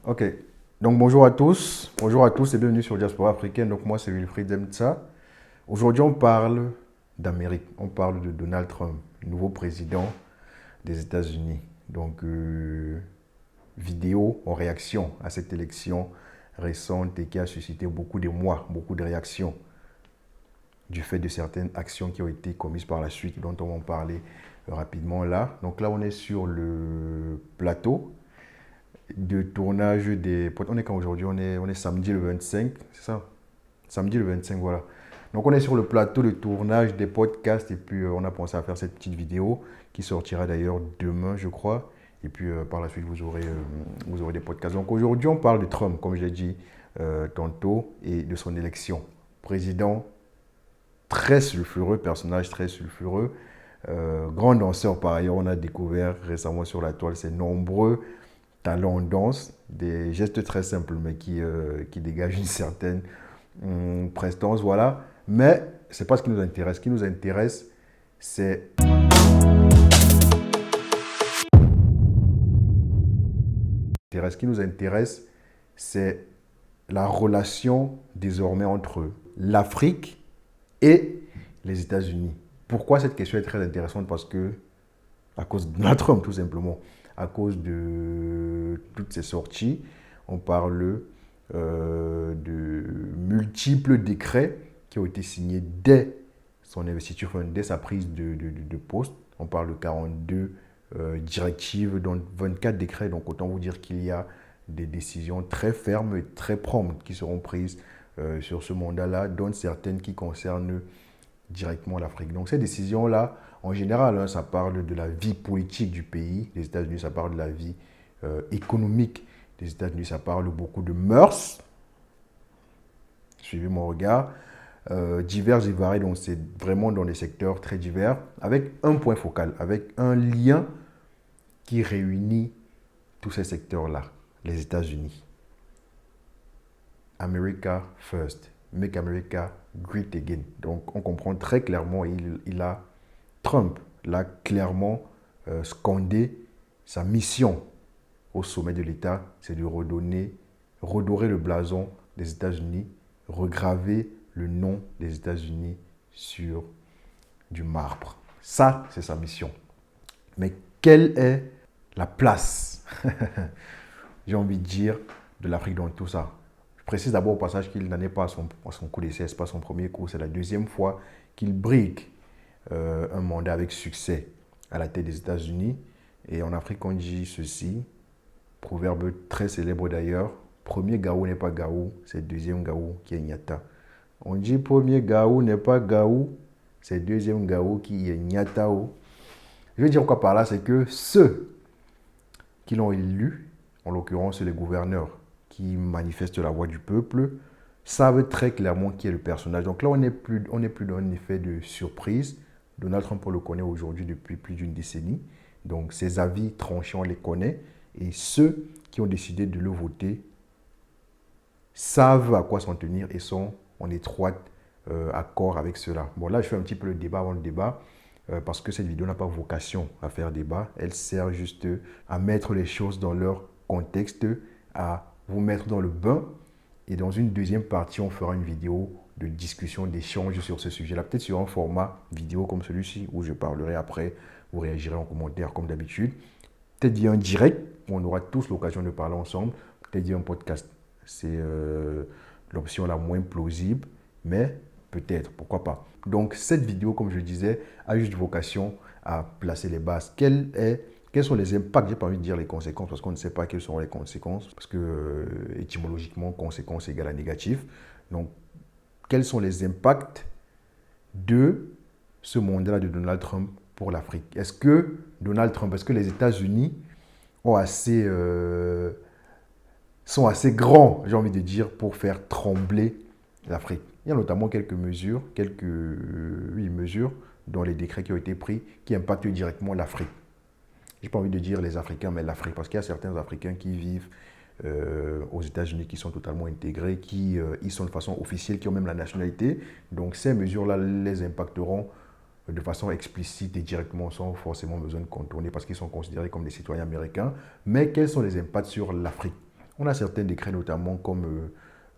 Ok, donc bonjour à tous et bienvenue sur Diaspora Africaine. Donc moi c'est Wilfried Zemtsa. Aujourd'hui on parle d'Amérique, on parle de Donald Trump, nouveau président des États-Unis. Donc vidéo en réaction à cette élection récente et qui a suscité beaucoup d'émoi, beaucoup de réactions du fait de certaines actions qui ont été commises par la suite, dont on va en parler rapidement là. Donc là on est sur le plateau de tournage des... On est quand aujourd'hui? On est samedi le 25, c'est ça? Samedi le 25, voilà. Donc on est sur le plateau de tournage des podcasts et puis on a pensé à faire cette petite vidéo qui sortira d'ailleurs demain, je crois. Et puis par la suite, vous aurez des podcasts. Donc aujourd'hui, on parle de Trump, comme je l'ai dit tantôt, et de son élection. Président très sulfureux, personnage très sulfureux. Grand danseur par ailleurs, on a découvert récemment sur la toile ses nombreux talent en danse, des gestes très simples mais qui dégagent une certaine prestance, voilà. Mais c'est pas ce qui nous intéresse. Ce qui nous intéresse, c'est ce qui nous intéresse, c'est la relation désormais entre l'Afrique et les États-Unis. Pourquoi cette question est très intéressante? Parce que à cause de Donald Trump, tout simplement. À cause de toutes ces sorties, on parle de multiples décrets qui ont été signés dès son investiture, enfin, dès sa prise de poste. On parle de 42 directives, dont 24 décrets. Donc autant vous dire qu'il y a des décisions très fermes et très promptes qui seront prises sur ce mandat-là, dont certaines qui concernent directement l'Afrique. Donc ces décisions-là, en général, hein, ça parle de la vie politique du pays. Les États-Unis, ça parle de la vie économique des États-Unis, ça parle beaucoup de mœurs. Suivez mon regard. Divers et variés, donc c'est vraiment dans des secteurs très divers, avec un point focal, avec un lien qui réunit tous ces secteurs-là, les États-Unis. America first, make America great again. Donc on comprend très clairement, Trump l'a clairement scandé, sa mission au sommet de l'État, c'est de redorer le blason des États-Unis, regraver le nom des États-Unis sur du marbre. Ça, c'est sa mission. Mais quelle est la place, j'ai envie de dire, de l'Afrique dans tout ça? Je précise d'abord au passage qu'il n'en est pas à son coup d'essai, ce n'est pas son premier coup, c'est la deuxième fois qu'il brigue un mandat avec succès à la tête des États-Unis. Et en Afrique, on dit ceci, proverbe très célèbre d'ailleurs, premier Gaou n'est pas Gaou, c'est deuxième Gaou qui est Nyata. On dit premier Gaou n'est pas Gaou, c'est deuxième Gaou qui est Nyatao. Je veux dire quoi par là, c'est que ceux qui l'ont élu, en l'occurrence les gouverneurs qui manifestent la voix du peuple, savent très clairement qui est le personnage. Donc là, on n'est plus dans un effet de surprise. Donald Trump, on le connaît aujourd'hui depuis plus d'une décennie. Donc ses avis tranchés, on les connaît. Et ceux qui ont décidé de le voter savent à quoi s'en tenir et sont en étroit accord avec cela. Bon, là, je fais un petit peu le débat avant le débat parce que cette vidéo n'a pas vocation à faire débat. Elle sert juste à mettre les choses dans leur contexte, à vous mettre dans le bain. Et dans une deuxième partie, on fera une vidéo de discussion, d'échange sur ce sujet-là. Peut-être sur un format vidéo comme celui-ci où je parlerai après, vous réagirez en commentaire comme d'habitude. Peut-être via un direct, où on aura tous l'occasion de parler ensemble. Peut-être via un podcast. C'est l'option la moins plausible, mais peut-être, pourquoi pas. Donc cette vidéo, comme je le disais, a juste vocation à placer les bases. Quels sont les impacts? J'ai pas envie de dire les conséquences parce qu'on ne sait pas quelles seront les conséquences, parce que étymologiquement, conséquence égale à négatif. Donc, quels sont les impacts de ce mandat de Donald Trump pour l'Afrique? Est-ce que les États-Unis sont assez grands, j'ai envie de dire, pour faire trembler l'Afrique? Il y a notamment quelques mesures dans les décrets qui ont été pris qui impactent directement l'Afrique. Je n'ai pas envie de dire les Africains, mais l'Afrique, parce qu'il y a certains Africains qui vivent aux États-Unis, qui sont totalement intégrés, qui y sont de façon officielle, qui ont même la nationalité. Donc ces mesures-là les impacteront de façon explicite et directement, sans forcément besoin de contourner, parce qu'ils sont considérés comme des citoyens américains. Mais quels sont les impacts sur l'Afrique? On a certains décrets, notamment comme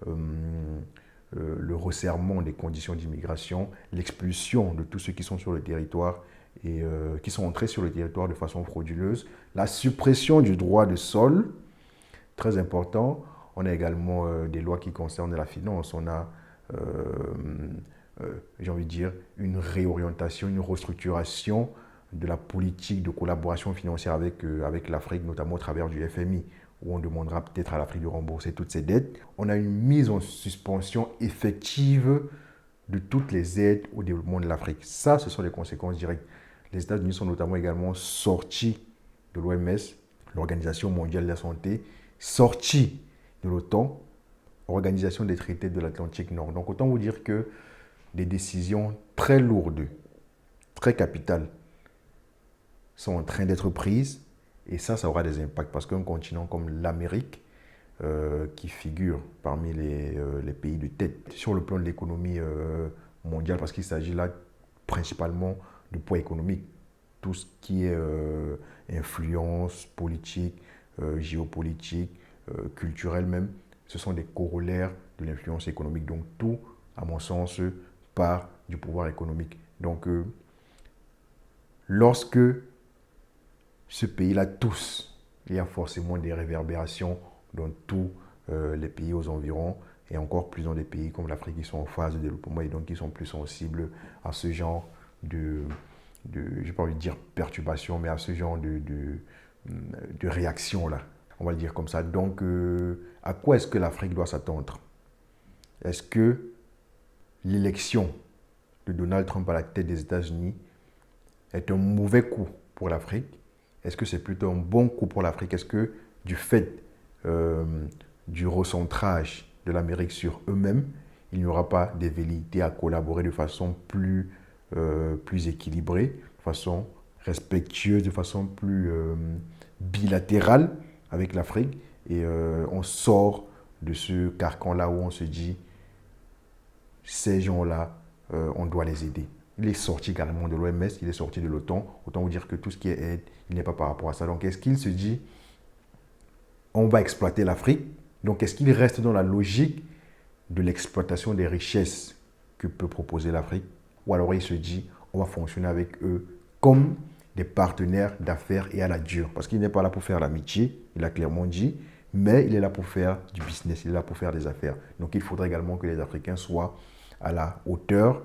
le resserrement des conditions d'immigration, l'expulsion de tous ceux qui sont sur le territoire et qui sont entrés sur le territoire de façon frauduleuse, la suppression du droit de sol, très important. On a également des lois qui concernent la finance. On a, j'ai envie de dire, une réorientation, une restructuration de la politique de collaboration financière avec l'Afrique, notamment au travers du FMI, où on demandera peut-être à l'Afrique de rembourser toutes ses dettes. On a une mise en suspension effective de toutes les aides au développement de l'Afrique. Ça, ce sont les conséquences directes. Les États-Unis sont notamment également sortis de l'OMS, l'Organisation mondiale de la santé, sortis de l'OTAN, Organisation des traités de l'Atlantique Nord. Donc autant vous dire que des décisions très lourdes, très capitales, sont en train d'être prises, et ça aura des impacts parce qu'un continent comme l'Amérique, qui figure parmi les pays de tête sur le plan de l'économie mondiale, parce qu'il s'agit là principalement de poids économique, tout ce qui est influence politique, géopolitique, culturelle même, ce sont des corollaires de l'influence économique. Donc tout, à mon sens, part du pouvoir économique. Donc lorsque ce pays-là tousse, il y a forcément des réverbérations dans tous les pays aux environs, et encore plus dans des pays comme l'Afrique qui sont en phase de développement et donc qui sont plus sensibles à ce genre je n'ai pas envie de dire perturbation, mais à ce genre de réaction-là. On va le dire comme ça. Donc, à quoi est-ce que l'Afrique doit s'attendre? Est-ce que l'élection de Donald Trump à la tête des États-Unis est un mauvais coup pour l'Afrique? Est-ce que c'est plutôt un bon coup pour l'Afrique? Est-ce que du fait du recentrage de l'Amérique sur eux-mêmes, il n'y aura pas des velléités à collaborer de façon plus équilibrée, de façon respectueuse, de façon plus bilatérale avec l'Afrique, et on sort de ce carcan-là où on se dit, ces gens-là, on doit les aider. Il est sorti carrément de l'OMS, il est sorti de l'OTAN. Autant vous dire que tout ce qui est aide, il n'est pas par rapport à ça. Donc, est-ce qu'il se dit, on va exploiter l'Afrique? Donc, est-ce qu'il reste dans la logique de l'exploitation des richesses que peut proposer l'Afrique? Ou alors il se dit, on va fonctionner avec eux comme des partenaires d'affaires et à la dure. Parce qu'il n'est pas là pour faire l'amitié, il a clairement dit, mais il est là pour faire du business, il est là pour faire des affaires. Donc, il faudrait également que les Africains soient à la hauteur,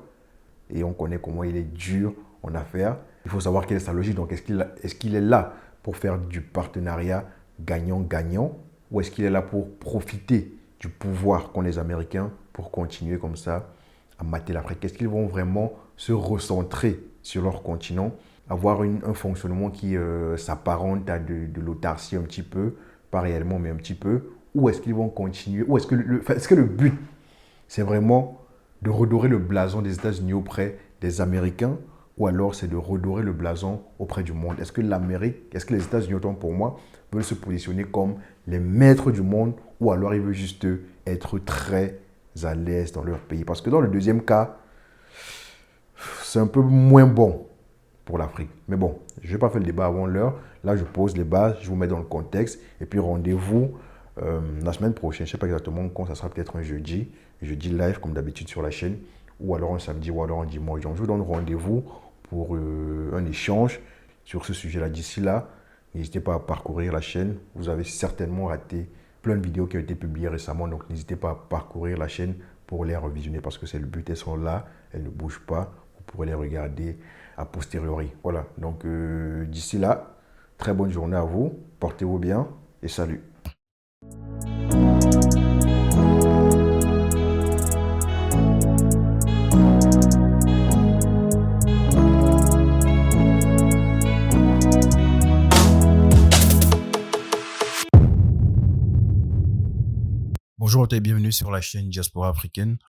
et on connaît comment il est dur en affaires. Il faut savoir quelle est sa logique. Donc, est-ce qu'il est là pour faire du partenariat gagnant-gagnant, ou est-ce qu'il est là pour profiter du pouvoir qu'ont les Américains pour continuer comme ça à mater l'Afrique? Est-ce qu'ils vont vraiment se recentrer sur leur continent, avoir un fonctionnement qui s'apparente à de l'autarcie un petit peu, pas réellement, mais un petit peu, ou est-ce qu'ils vont continuer, ou est-ce que le but, c'est vraiment de redorer le blason des États-Unis auprès des Américains, ou alors c'est de redorer le blason auprès du monde? Est-ce que les États-Unis, autant pour moi, veulent se positionner comme les maîtres du monde, ou alors ils veulent juste être très à l'aise dans leur pays? Parce que dans le deuxième cas, c'est un peu moins bon pour l'Afrique. Mais bon, je ne vais pas faire le débat avant l'heure. Là, je pose les bases, je vous mets dans le contexte, et puis rendez-vous la semaine prochaine. Je ne sais pas exactement quand, ça sera peut-être un jeudi live comme d'habitude sur la chaîne, ou alors un samedi, ou alors un dimanche. Donc je vous donne rendez-vous pour un échange sur ce sujet-là. D'ici là, n'hésitez pas à parcourir la chaîne. Vous avez certainement raté plein de vidéos qui ont été publiées récemment, donc n'hésitez pas à parcourir la chaîne pour les revisionner, parce que c'est le but. Elles sont là, elles ne bougent pas. Vous pourrez les regarder a posteriori. Voilà, donc d'ici là, très bonne journée à vous, portez-vous bien et salut. Bonjour et bienvenue sur la chaîne Diaspora Africaine.